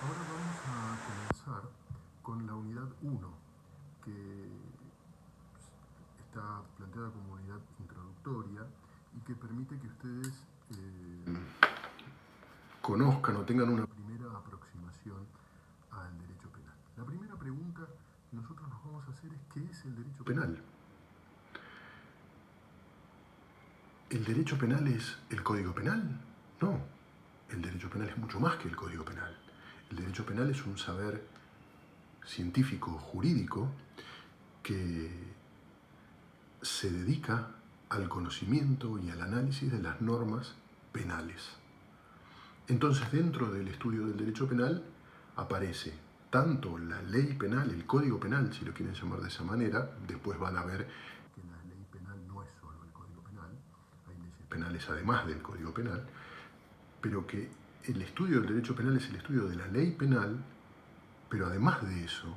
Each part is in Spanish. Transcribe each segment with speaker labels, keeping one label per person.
Speaker 1: Ahora vamos a comenzar con la unidad 1, que está planteada como unidad introductoria y que permite que ustedes conozcan o tengan una primera aproximación al derecho penal. La primera pregunta que nosotros nos vamos a hacer es ¿qué es el derecho penal? ¿El derecho penal es el Código Penal? No, el derecho penal es mucho más que el Código Penal. El derecho penal es un saber científico, jurídico, que se dedica al conocimiento y al análisis de las normas penales. Entonces, dentro del estudio del derecho penal aparece tanto la ley penal, el código penal, si lo quieren llamar de esa manera. Después van a ver que la ley penal no es solo el código penal, hay leyes penales además del código penal, pero que el estudio del derecho penal es el estudio de la ley penal, pero además de eso,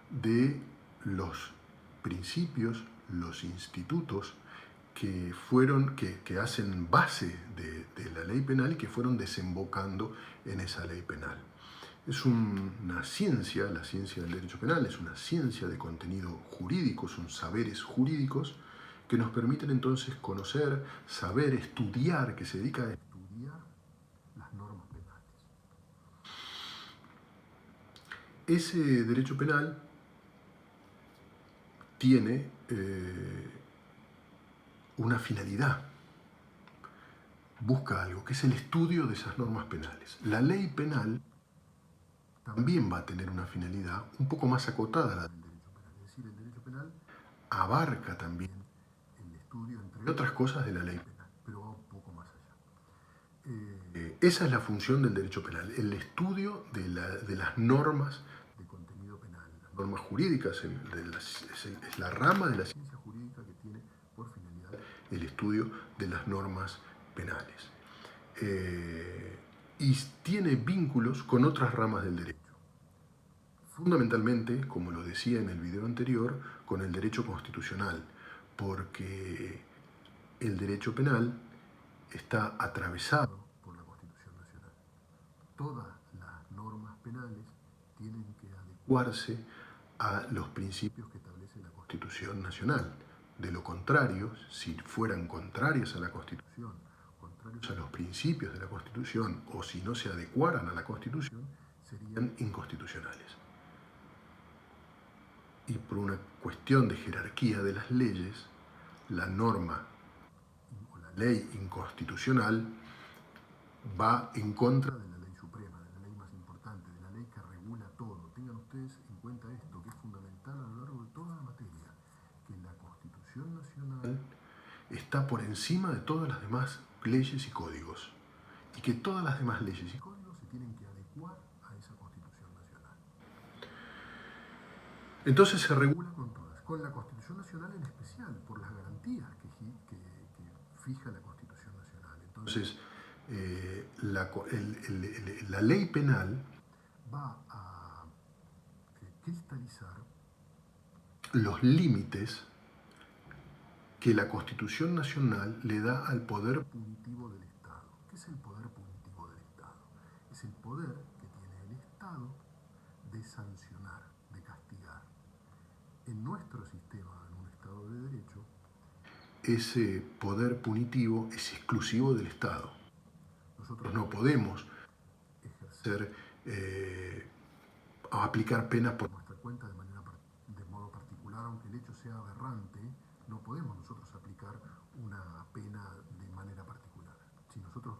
Speaker 1: de los principios, los institutos que hacen base de la ley penal y que fueron desembocando en esa ley penal. Es una ciencia, la ciencia del derecho penal es una ciencia de contenido jurídico, son saberes jurídicos que nos permiten entonces conocer, saber, estudiar, que se dedica a estudiar las normas penales. Ese derecho penal tiene una finalidad, busca algo, que es el estudio de esas normas penales. La ley penal también va a tener una finalidad un poco más acotada a la del derecho penal. Es decir, el derecho penal abarca también el estudio, entre otras cosas, de la ley penal, pero va un poco más allá. Esa es la función del derecho penal, el estudio de las normas de contenido penal. Las normas jurídicas es la rama de la ciencia jurídica que tiene por finalidad el estudio de las normas penales. Y tiene vínculos con otras ramas del derecho. Fundamentalmente, como lo decía en el video anterior, con el derecho constitucional, porque el derecho penal está atravesado por la Constitución Nacional. Todas las normas penales tienen que adecuarse a los principios que establece la Constitución Nacional. De lo contrario, si fueran contrarias a la Constitución, contrarios a los principios de la Constitución, o si no se adecuaran a la Constitución, serían inconstitucionales. Y por una cuestión de jerarquía de las leyes, la norma o la ley inconstitucional va en contra de la ley suprema, de la ley más importante, de la ley que regula todo. Tengan ustedes en cuenta esto, que es fundamental a lo largo de toda la materia, que la Constitución Nacional está por encima de todas las demás leyes y códigos, y que todas las demás leyes y códigos se tienen que adecuar a esa Constitución Nacional. Entonces se regula con todas, con la Constitución Nacional en especial, por las garantías que fija la Constitución Nacional. Entonces, la ley penal va a cristalizar los límites que la Constitución Nacional le da al poder punitivo del Estado. ¿Qué es el poder punitivo del Estado? Es el poder que tiene el Estado de sancionar, de castigar. En nuestro sistema, en un Estado de Derecho, ese poder punitivo es exclusivo del Estado. Nosotros no podemos ejercer o aplicar penas por nuestra cuenta de modo particular, aunque el hecho sea aberrante, no podemos nosotros aplicar una pena de manera particular. Si nosotros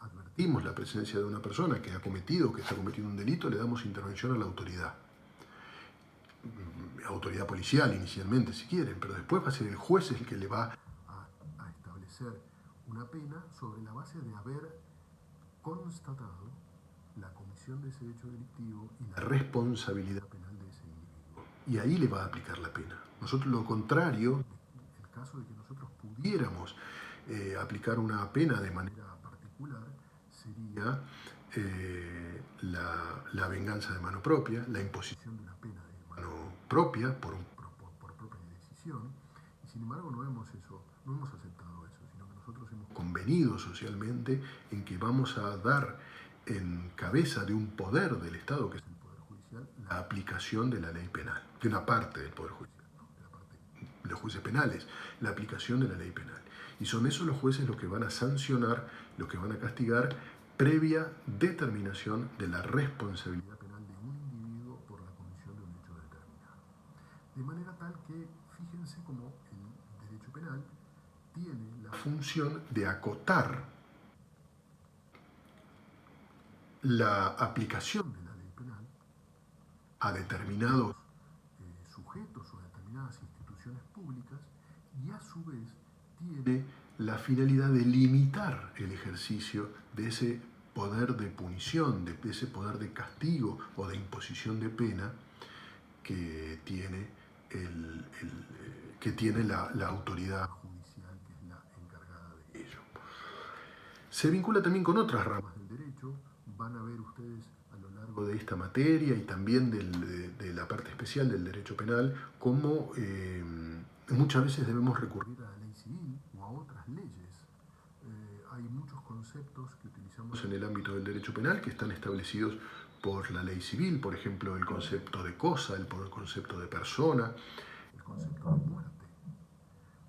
Speaker 1: advertimos la presencia de una persona que ha cometido, que está cometiendo un delito, le damos intervención a la autoridad policial inicialmente, si quieren, pero después va a ser el juez el que le va a establecer una pena sobre la base de haber constatado la comisión de ese hecho delictivo y la responsabilidad penal de ese individuo. Y ahí le va a aplicar la pena. Nosotros, lo contrario, el caso de que nosotros pudiéramos aplicar una pena de manera particular, sería la venganza de mano propia, la imposición de una pena de mano propia por propia decisión. Y sin embargo no hemos aceptado eso, sino que nosotros hemos convenido socialmente en que vamos a dar en cabeza de un poder del Estado, que es el Poder Judicial, la aplicación de la ley penal, de una parte del Poder Judicial, ¿no? De la parte de los jueces penales, la aplicación de la ley penal. Y son esos los jueces los que van a sancionar, los que van a castigar, previa determinación de la responsabilidad penal de un individuo por la comisión de un hecho determinado. De manera tal que, fíjense cómo el derecho penal tiene la función de acotar la aplicación de la ley penal a determinados sujetos o a determinadas instituciones públicas, y a su vez tiene la finalidad de limitar el ejercicio de ese poder de punición, de ese poder de castigo o de imposición de pena que tiene, la autoridad judicial, que es la encargada de ello. Se vincula también con otras ramas del derecho. Van a ver ustedes a lo largo de esta materia y también de la parte especial del derecho penal cómo muchas veces debemos recurrir a la ley civil o a otras leyes. Hay muchos conceptos que utilizamos en el ámbito del derecho penal que están establecidos por la ley civil, por ejemplo, el concepto de cosa, el concepto de persona, el concepto de muerte.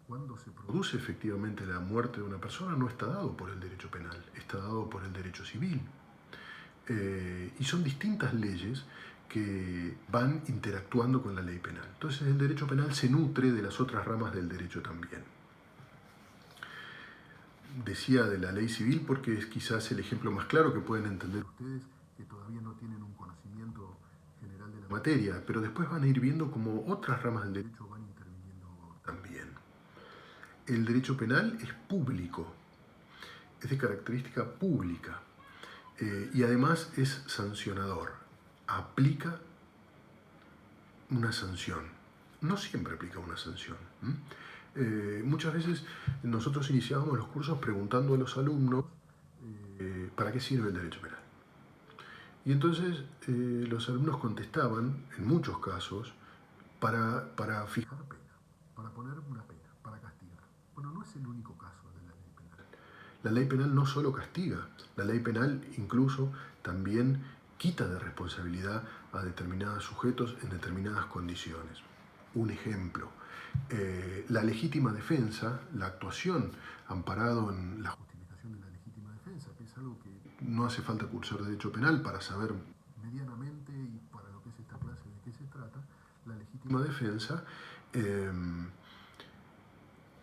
Speaker 1: Cuando se produce efectivamente la muerte de una persona no está dado por el derecho penal, está dado por el derecho civil. Y son distintas leyes que van interactuando con la ley penal. Entonces el derecho penal se nutre de las otras ramas del derecho también. Decía de la ley civil porque es quizás el ejemplo más claro que pueden entender ustedes que todavía no tienen un conocimiento general de la materia, pero después van a ir viendo cómo otras ramas del derecho van interviniendo también. El derecho penal es público, es de característica pública. Y además es sancionador, aplica una sanción. No siempre aplica una sanción. Muchas veces nosotros iniciábamos los cursos preguntando a los alumnos ¿para qué sirve el derecho penal? Y entonces los alumnos contestaban, en muchos casos, para fijar pena, para poner una pena, para castigar. Bueno, no es el único caso de la ley penal. La ley penal no solo castiga, la ley penal incluso también quita de responsabilidad a determinados sujetos en determinadas condiciones. Un ejemplo, la legítima defensa, la actuación amparado en la justificación de la legítima defensa, que es algo que no hace falta cursar derecho penal para saber medianamente y para lo que es esta clase de qué se trata. La legítima defensa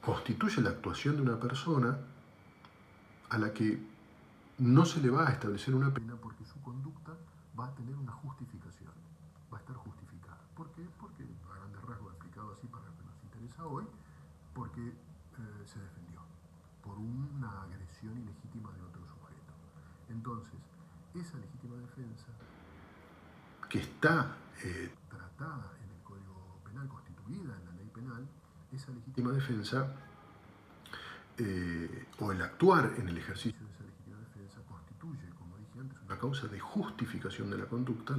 Speaker 1: constituye la actuación de una persona a la que no se le va a establecer una pena porque su conducta va a tener una justificación, va a estar justificada. ¿Por qué? Porque, a grandes rasgos explicado así para lo que nos interesa hoy, porque se defendió por una agresión ilegítima de otro sujeto. Entonces, esa legítima defensa, que está tratada en el Código Penal, constituida en la ley penal, esa legítima defensa o el actuar en el ejercicio de esa legítima defensa constituye, como dije antes, una causa de justificación de la conducta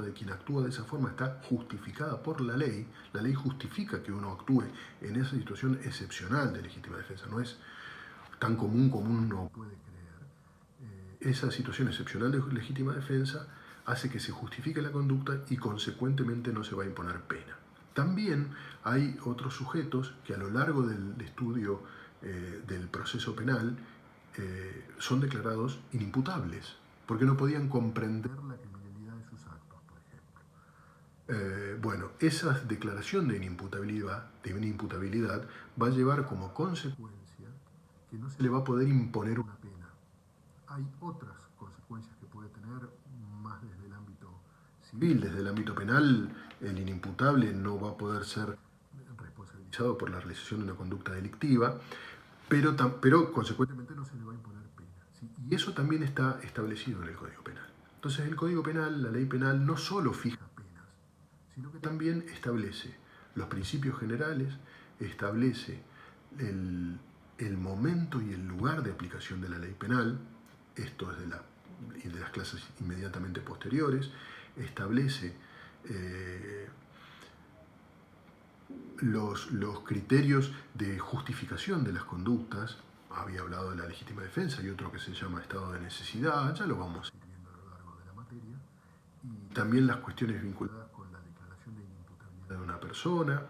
Speaker 1: de quien actúa de esa forma está justificada por la ley justifica que uno actúe en esa situación excepcional de legítima defensa, no es tan común como uno puede creer. Esa situación excepcional de legítima defensa hace que se justifique la conducta y consecuentemente no se va a imponer pena. También hay otros sujetos que a lo largo del estudio del proceso penal son declarados inimputables, porque no podían comprender la criminalidad de sus actos, por ejemplo. Bueno, esa declaración de inimputabilidad va a llevar como consecuencia que no se le va a poder imponer una pena. Hay otras consecuencias que puede tener más desde el ámbito civil, desde el ámbito penal. El inimputable no va a poder ser responsabilizado por la realización de una conducta delictiva, pero consecuentemente no se le va a imponer pena, ¿sí? Y eso también está establecido en el Código Penal. Entonces el Código Penal, la ley penal, no solo fija penas, sino que también establece los principios generales, establece el momento y el lugar de aplicación de la ley penal, esto es de las clases inmediatamente posteriores, establece los criterios de justificación de las conductas. Había hablado de la legítima defensa y otro que se llama estado de necesidad, ya lo vamos a ir viendo y también las cuestiones vinculadas con la declaración de inimputabilidad de una persona,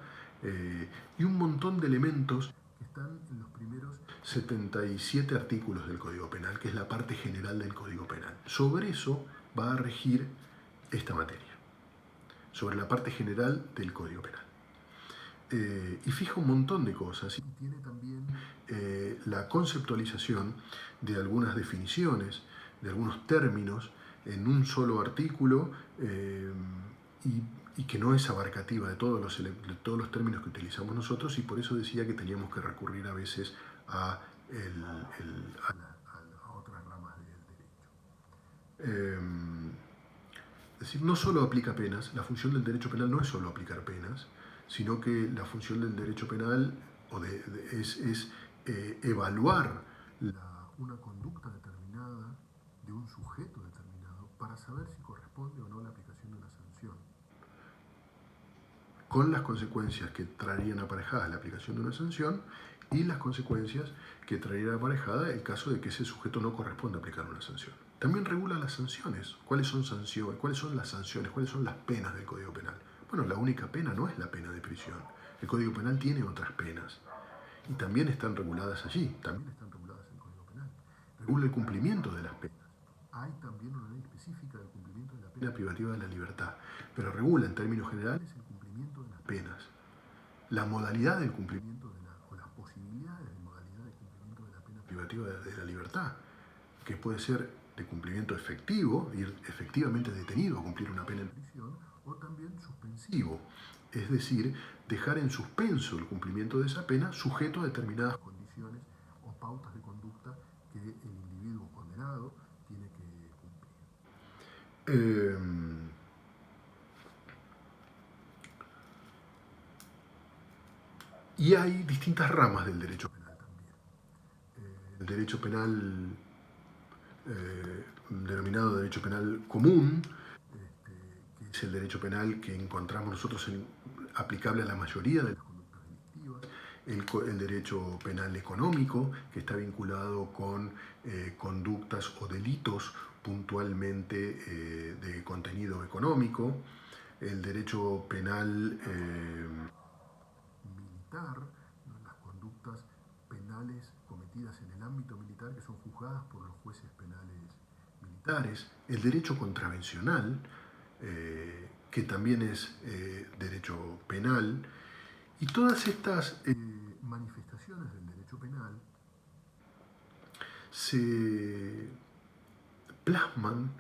Speaker 1: y un montón de elementos que están en los primeros 77 artículos del Código Penal, que es la parte general del Código Penal. Sobre eso va a regir esta materia, sobre la parte general del Código Penal. Y fija un montón de cosas y tiene también la conceptualización de algunas definiciones, de algunos términos en un solo artículo, y que no es abarcativa de todos los términos que utilizamos nosotros, y por eso decía que teníamos que recurrir a veces a otras ramas del derecho. Es decir, no solo aplica penas, la función del derecho penal no es solo aplicar penas, sino que la función del derecho penal es evaluar una conducta determinada de un sujeto determinado para saber si corresponde o no la aplicación de una sanción, con las consecuencias que traerían aparejadas la aplicación de una sanción y las consecuencias que traería aparejada el caso de que ese sujeto no corresponda a aplicar una sanción. También regula las sanciones. ¿Cuáles son sanciones? ¿Cuáles son las sanciones? ¿Cuáles son las penas del Código Penal? Bueno, la única pena no es la pena de prisión. El Código Penal tiene otras penas y también están reguladas allí. También están reguladas en el Código Penal. Regula el cumplimiento de las penas. Hay también una ley específica del cumplimiento de la pena privativa de la libertad, pero regula en términos generales el cumplimiento de las penas. La modalidad del cumplimiento o las posibilidades de modalidad de cumplimiento de la pena privativa de la libertad, que puede ser de cumplimiento efectivo, ir efectivamente detenido a cumplir una pena en prisión, o también suspensivo, es decir, dejar en suspenso el cumplimiento de esa pena sujeto a determinadas condiciones o pautas de conducta que el individuo condenado tiene que cumplir. Y hay distintas ramas del derecho penal también. El derecho penal denominado derecho penal común, que es el derecho penal que encontramos nosotros aplicable a la mayoría de las conductas delictivas, el derecho penal económico, que está vinculado con conductas o delitos puntualmente de contenido económico, el derecho penal militar, ¿no? Las conductas penales cometidas en el ámbito militar que son juzgadas por los jueces penales militares, el derecho contravencional, que también es derecho penal, y todas estas manifestaciones del derecho penal se plasman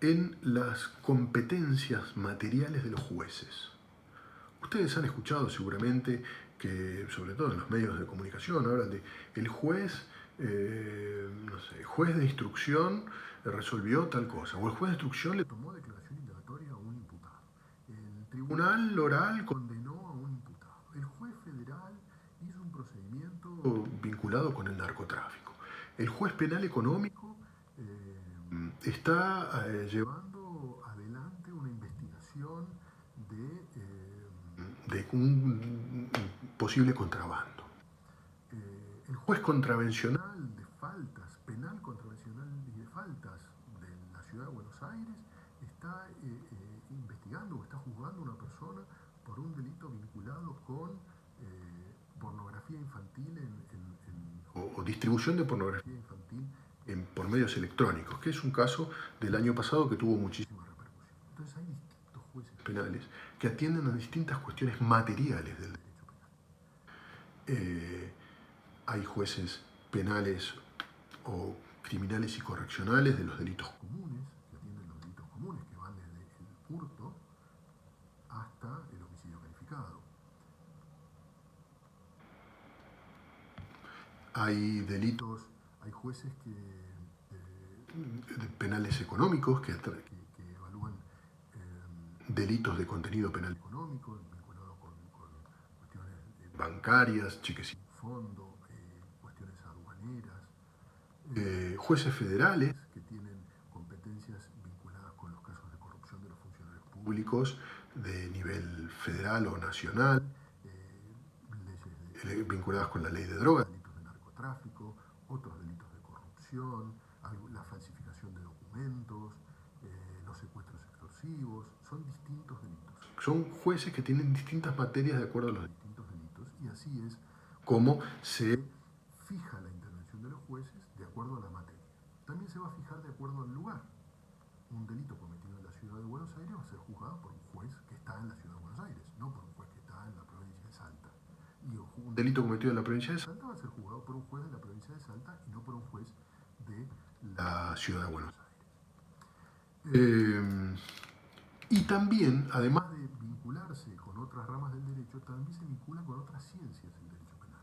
Speaker 1: en las competencias materiales de los jueces. Ustedes han escuchado seguramente que, sobre todo en los medios de comunicación, hablan de el juez, no sé, juez de instrucción resolvió tal cosa, o el juez de instrucción le tomó declaración indagatoria a un imputado. El tribunal oral condenó a un imputado. El juez federal hizo un procedimiento vinculado con el narcotráfico. El juez penal económico está llevando adelante una investigación de un posible contrabando. El juez contravencional de faltas, penal contravencional y de faltas de la ciudad de Buenos Aires, está investigando o está juzgando a una persona por un delito vinculado con pornografía infantil o distribución de pornografía infantil por medios electrónicos, que es un caso del año pasado que tuvo muchísima repercusión. Entonces hay distintos jueces penales que atienden a distintas cuestiones materiales del derecho penal. Hay jueces penales o criminales y correccionales de los delitos comunes, que atienden los delitos comunes, que van desde el hurto hasta el homicidio calificado. Hay delitos, hay jueces penales económicos que evalúan delitos de contenido penal económico vinculados con cuestiones bancarias, cheques sin fondo, cuestiones aduaneras. Jueces federales que tienen competencias vinculadas con los casos de corrupción de los funcionarios públicos de nivel federal o nacional, leyes vinculadas con la ley de drogas, delitos de narcotráfico, otros delitos de corrupción, la falsificación de documentos, los secuestros extorsivos.
Speaker 2: explosivos, son distintos delitos.
Speaker 1: Son jueces que tienen distintas materias de acuerdo a los
Speaker 2: Distintos delitos, y así es
Speaker 1: cómo se
Speaker 2: fija la intervención de los jueces de acuerdo a la materia. También se va a fijar de acuerdo al lugar. Un delito cometido en la ciudad de Buenos Aires va a ser juzgado por un juez que está en la ciudad de Buenos Aires, no por un juez que está en la provincia de Salta. Y un
Speaker 1: delito cometido en la provincia de
Speaker 2: Salta va a ser juzgado por un juez de la provincia de Salta y no por un juez de
Speaker 1: la ciudad de Buenos Aires. Y también, además
Speaker 2: de vincularse con otras ramas del derecho, también se vincula con otras ciencias del derecho penal.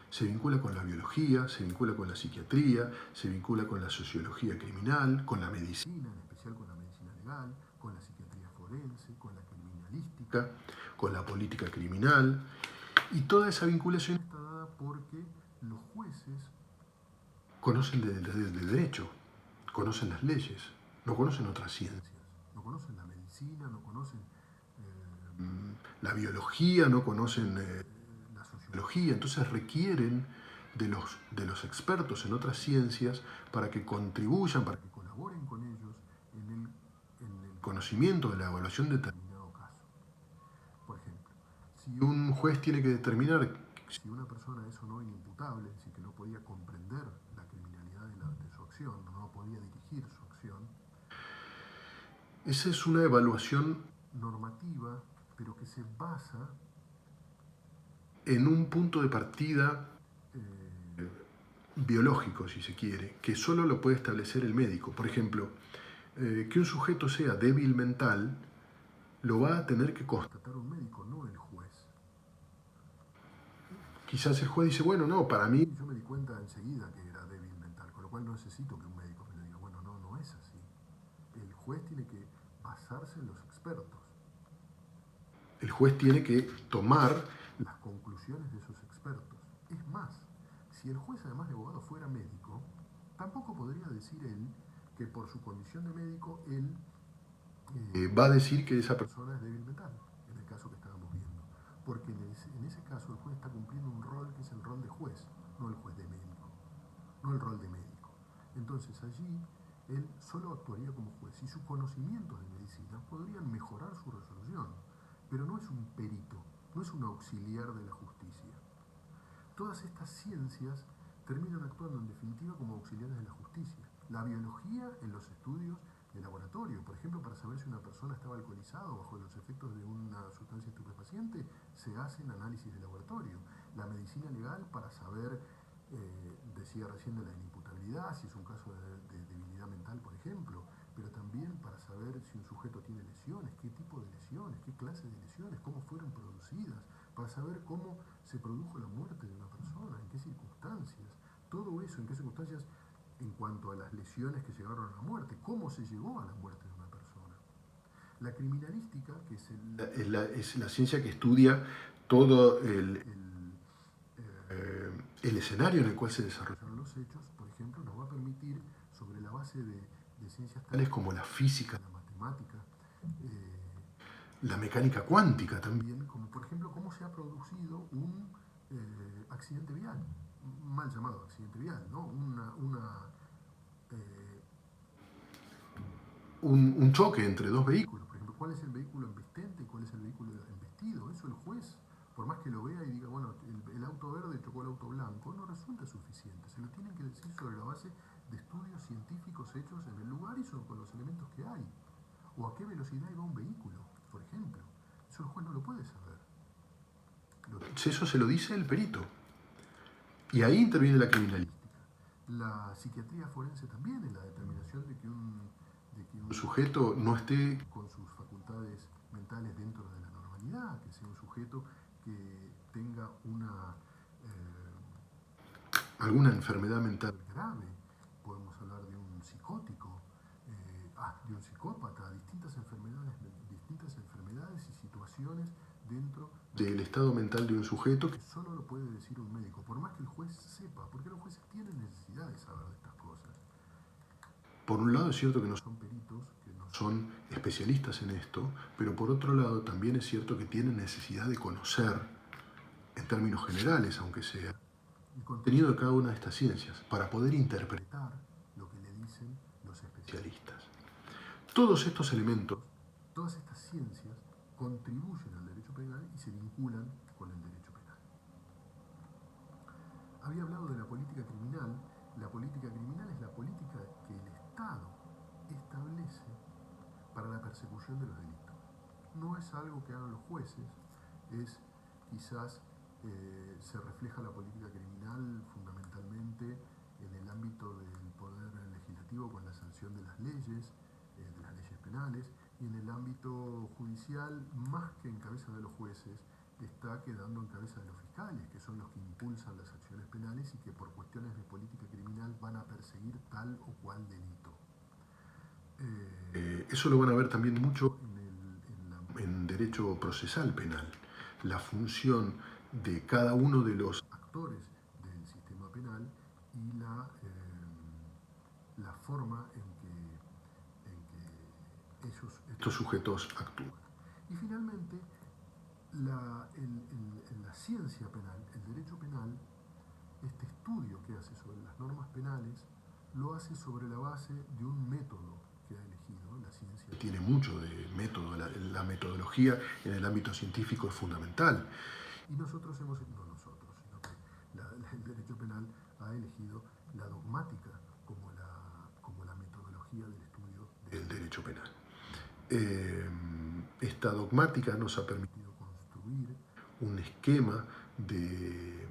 Speaker 1: Se vincula con la biología, se vincula con la psiquiatría, se vincula con la sociología criminal, con la medicina,
Speaker 2: en especial con la medicina legal, con la psiquiatría forense, con la criminalística,
Speaker 1: con la política criminal. Y toda esa vinculación
Speaker 2: está dada porque los jueces
Speaker 1: conocen de derecho, conocen las leyes, no conocen otras ciencias.
Speaker 2: No conocen la medicina, no conocen
Speaker 1: la biología, no conocen la sociología, entonces requieren de los expertos en otras ciencias para que contribuyan, para que
Speaker 2: colaboren con ellos en el
Speaker 1: conocimiento de la evaluación de determinado
Speaker 2: caso. Por ejemplo,
Speaker 1: si un juez tiene que determinar
Speaker 2: si una persona es o no inimputable, es decir, que no podía comprender la criminalidad de su acción, no podía dirigir su acción,
Speaker 1: esa es una evaluación
Speaker 2: normativa, pero que se basa
Speaker 1: en un punto de partida biológico, si se quiere, que solo lo puede establecer el médico. Por ejemplo, que un sujeto sea débil mental, lo va a tener que constatar
Speaker 2: un médico, no el juez.
Speaker 1: Quizás el juez dice, bueno, no, para mí...
Speaker 2: Yo me di cuenta enseguida que era débil mental, con lo cual no necesito que un médico me lo diga, bueno, no es así. El juez tiene que basarse en los expertos.
Speaker 1: El juez tiene que tomar
Speaker 2: las conclusiones de esos expertos. Es más, si el juez además de abogado fuera médico, tampoco podría decir él que por su condición de médico él
Speaker 1: va a decir que esa persona
Speaker 2: es débil mental, en el caso que estábamos viendo. Porque en ese caso el juez está cumpliendo un rol que es el rol de juez, no el juez de médico, no el rol de médico. Entonces allí él solo actuaría como juez y sus conocimientos de medicina podrían mejorar su resolución, pero no es un perito, no es un auxiliar de la justicia. Todas estas ciencias terminan actuando en definitiva como auxiliares de la justicia. La biología en los estudios de laboratorio, por ejemplo, para saber si una persona estaba alcoholizada o bajo los efectos de una sustancia estupefaciente, se hacen análisis de laboratorio. La medicina legal para saber, decía recién, de la inimputabilidad, si es un caso de debilidad mental, por ejemplo, pero también para saber si un sujeto tiene lesiones, qué tipo de lesiones, qué clase de lesiones, cómo fueron producidas, para saber cómo se produjo la muerte de una persona, en qué circunstancias, todo eso, en qué circunstancias en cuanto a las lesiones que llegaron a la muerte, cómo se llegó a la muerte de una persona. La criminalística, que
Speaker 1: es la ciencia que estudia todo el escenario en el cual se desarrollan
Speaker 2: los hechos, por ejemplo, nos va a permitir, sobre la base de ciencias
Speaker 1: tales como la física,
Speaker 2: la matemática,
Speaker 1: la mecánica cuántica también,
Speaker 2: como por ejemplo cómo se ha producido un accidente vial, mal llamado accidente vial, ¿no?
Speaker 1: Un choque entre dos vehículos.
Speaker 2: Por ejemplo, ¿cuál es el vehículo embestente y cuál es el vehículo embestido? Eso el juez, por más que lo vea y diga, bueno, el auto verde chocó el auto blanco, no resulta suficiente. Se lo tienen que decir sobre la base de estudios científicos hechos en el lugar y con los elementos que hay. O a qué velocidad iba un vehículo, por ejemplo. Eso el juez no lo puede saber.
Speaker 1: Eso se lo dice el perito. Y ahí interviene la criminalística.
Speaker 2: La psiquiatría forense también en la determinación de que un
Speaker 1: sujeto no esté
Speaker 2: con sus facultades mentales dentro de la normalidad, que sea un sujeto que tenga
Speaker 1: alguna enfermedad mental
Speaker 2: grave. Podemos hablar de un psicótico, de un psicópata, distintas enfermedades y situaciones dentro
Speaker 1: del estado mental de un sujeto
Speaker 2: que solo lo puede decir un médico, por más que el juez sepa, porque los jueces tienen necesidad de saber de estas cosas.
Speaker 1: Por un lado es cierto que no
Speaker 2: son peritos, que no
Speaker 1: son especialistas en esto, pero por otro lado también es cierto que tienen necesidad de conocer, en términos generales aunque sea, el contenido de cada una de estas ciencias, para poder interpretar
Speaker 2: lo que le dicen los especialistas.
Speaker 1: Todos estos elementos
Speaker 2: Todas estas ciencias contribuyen al derecho penal y se vinculan con el derecho penal. Había hablado de la política criminal. La política criminal es la política que el Estado establece para la persecución de los delitos. No es algo que hagan los jueces, es quizás se refleja la política criminal fundamentalmente en el ámbito del poder legislativo con la sanción de las leyes penales, y en el ámbito judicial, más que en cabeza de los jueces, está quedando en cabeza de los fiscales, que son los que impulsan las acciones penales y que por cuestiones de política criminal van a perseguir tal o cual delito.
Speaker 1: Eso lo van a ver también mucho en derecho procesal penal. La función de cada uno de los
Speaker 2: actores del sistema penal y la forma en que
Speaker 1: estos sujetos actúan.
Speaker 2: Y finalmente, la ciencia penal, el derecho penal, este estudio que hace sobre las normas penales, lo hace sobre la base de un método que ha elegido la ciencia.
Speaker 1: Tiene mucho de método, la metodología en el ámbito científico es fundamental.
Speaker 2: Y nosotros no nosotros, sino que el derecho penal ha elegido la dogmática como la metodología del estudio
Speaker 1: del derecho penal. Esta dogmática nos ha permitido
Speaker 2: construir
Speaker 1: un esquema de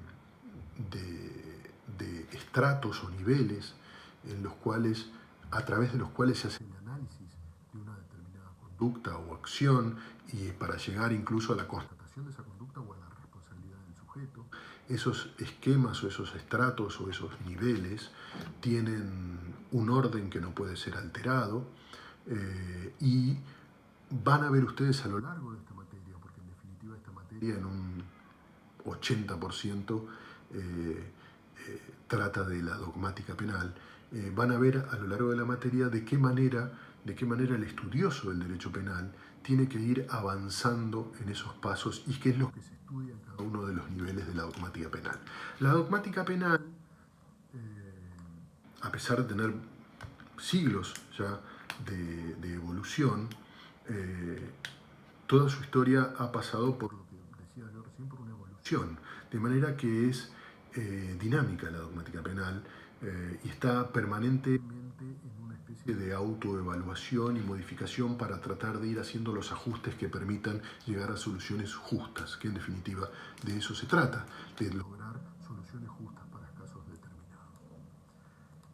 Speaker 1: estratos o niveles en los cuales, a través de los cuales se hace
Speaker 2: el análisis de una determinada
Speaker 1: conducta o acción, y para llegar incluso a la
Speaker 2: constatación de esa conducta o a la responsabilidad del sujeto.
Speaker 1: Esos esquemas o esos estratos o esos niveles tienen un orden que no puede ser alterado, y van a ver ustedes a lo largo de esta materia, porque en definitiva esta materia en un 80% trata de la dogmática penal, van a ver a lo largo de la materia de qué manera el estudioso del derecho penal tiene que ir avanzando en esos pasos y qué es lo que se estudia en cada uno de los niveles de la dogmática penal. La dogmática penal, a pesar de tener siglos ya de evolución, toda su historia ha pasado por lo que decía yo recién, por una evolución, de manera que es dinámica la dogmática penal y está permanentemente en una especie de autoevaluación y modificación para tratar de ir haciendo los ajustes que permitan llegar a soluciones justas, que en definitiva de eso se trata, de lograr
Speaker 2: soluciones justas para casos determinados.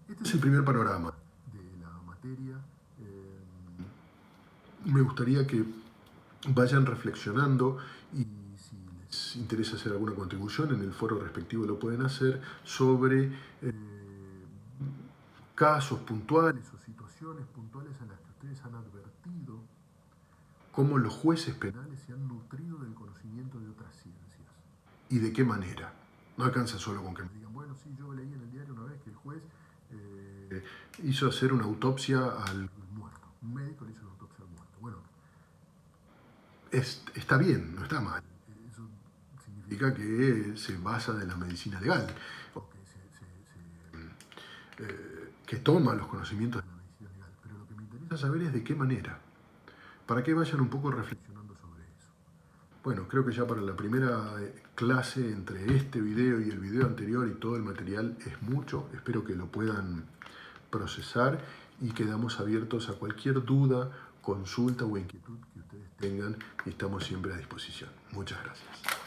Speaker 1: Este es el primer panorama
Speaker 2: de la materia.
Speaker 1: Me gustaría que vayan reflexionando y si les interesa hacer alguna contribución en el foro respectivo lo pueden hacer sobre casos puntuales
Speaker 2: o situaciones puntuales en las que ustedes han advertido
Speaker 1: cómo los jueces penales
Speaker 2: se han nutrido del conocimiento de otras ciencias.
Speaker 1: ¿Y de qué manera? No alcanza solo con que me
Speaker 2: digan, bueno, sí, yo leí en el diario una vez que el juez
Speaker 1: hizo hacer una autopsia al
Speaker 2: muerto. Un médico le hizo una autopsia al muerto. Bueno,
Speaker 1: está bien, no está mal.
Speaker 2: Eso
Speaker 1: significa que se basa de la medicina legal, que toma los conocimientos de la medicina legal. Pero lo que me interesa saber es de qué manera, para que vayan un poco reflexionando sobre eso. Bueno, creo que ya para la primera clase, entre este video y el video anterior y todo el material, es mucho. Espero que lo puedan procesar y quedamos abiertos a cualquier duda, consulta o inquietud que ustedes tengan y estamos siempre a disposición. Muchas gracias.